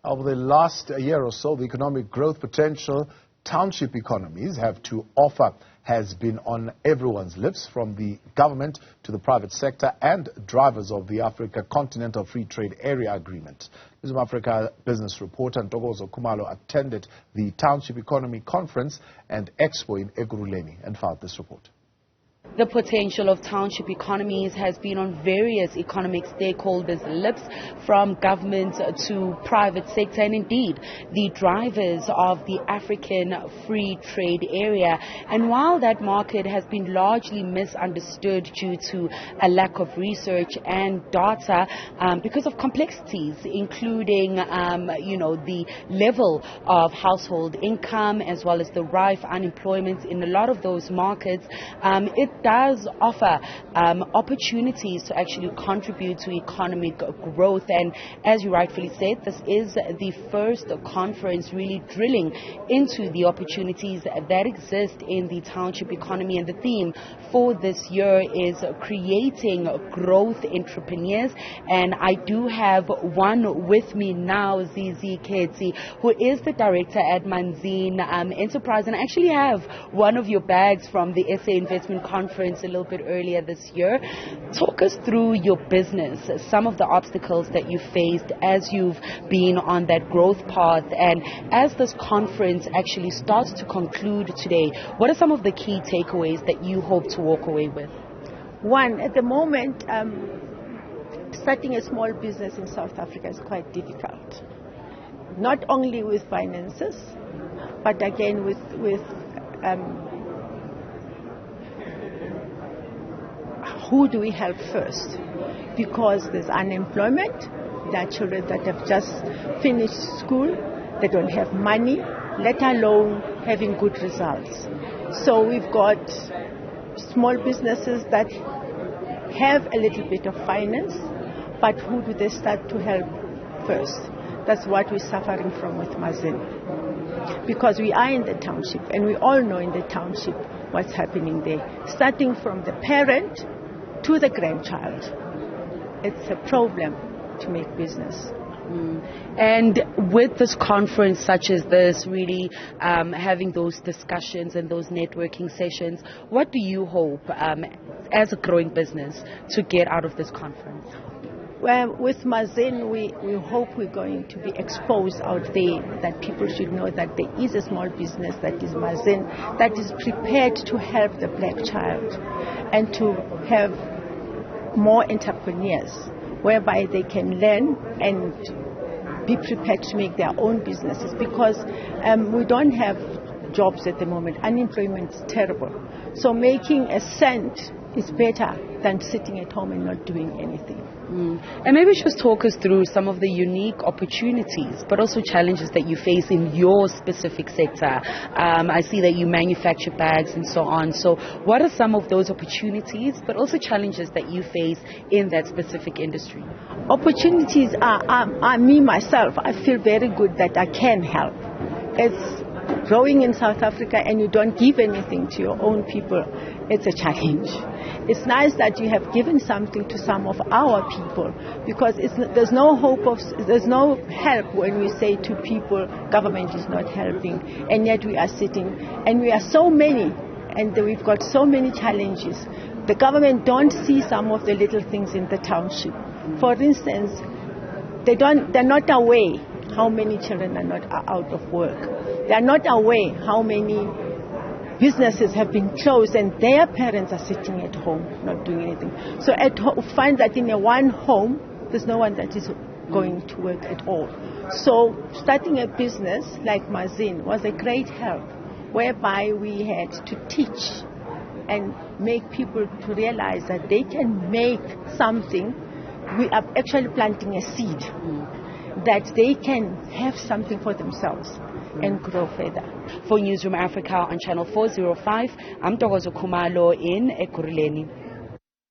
Over the last year or so, the economic growth potential township economies have to offer has been on everyone's lips, from the government to the private sector and drivers of the Africa Continental Free Trade Area Agreement. Newzroom Afrika business reporter Ntokozo Khumalo attended the Township Economy Conference and Expo in Ekurhuleni and filed this report. The potential of township economies has been on various economic stakeholders' lips, from government to private sector, and indeed the drivers of the African Free Trade Area. And while that market has been largely misunderstood due to a lack of research and data, because of complexities, including the level of household income as well as the rife unemployment in a lot of those markets, it does offer opportunities to actually contribute to economic growth. And as you rightfully said, this is the first conference really drilling into the opportunities that exist in the township economy. And the theme for this year is creating growth entrepreneurs. And I do have one with me now, Zizi Ketsi, who is the director at Manzini Enterprise. And I actually have one of your bags from the SA Investment Conference a little bit earlier this year. Talk us through your business, some of the obstacles that you faced as you've been on that growth path, and as this conference actually starts to conclude today, what are some of the key takeaways that you hope to walk away with? One, at the moment, starting a small business in South Africa is quite difficult. Not only with finances, but again with who do we help first? Because there's unemployment, there are children that have just finished school, they don't have money, let alone having good results. So we've got small businesses that have a little bit of finance, but who do they start to help first? That's what we're suffering from with Manzini. Because we are in the township, and we all know in the township what's happening there. Starting from the parent to the grandchild, it's a problem to make business. And with this conference such as this, really having those discussions and those networking sessions, what do you hope as a growing business to get out of this conference? Well, with Manzini, we hope we're going to be exposed out there, that people should know that there is a small business that is Manzini, that is prepared to help the black child and to have more entrepreneurs whereby they can learn and be prepared to make their own businesses, because we don't have jobs at the moment. Unemployment is terrible. So making a cent is better than sitting at home and not doing anything. And maybe just talk us through some of the unique opportunities, but also challenges that you face in your specific sector. I see that you manufacture bags and so on. So what are some of those opportunities, but also challenges that you face in that specific industry? Opportunities are me, myself. I feel very good that I can help. It's growing in South Africa and you don't give anything to your own people. It's a challenge. It's nice that you have given something to some of our people, because there's no help when we say to people, government is not helping, and yet we are sitting, and we are so many, and we've got so many challenges. The government don't see some of the little things in the township. For instance, they're not aware how many children are out of work. They are not aware how many businesses have been closed and their parents are sitting at home not doing anything. So find that in one home, there's no one that is going to work at all. So starting a business like Manzini was a great help, whereby we had to teach and make people to realize that they can make something. We are actually planting a seed that they can have something for themselves and grow further. For Newzroom Afrika on Channel 405, I'm Ntokozo Khumalo in Ekurhuleni.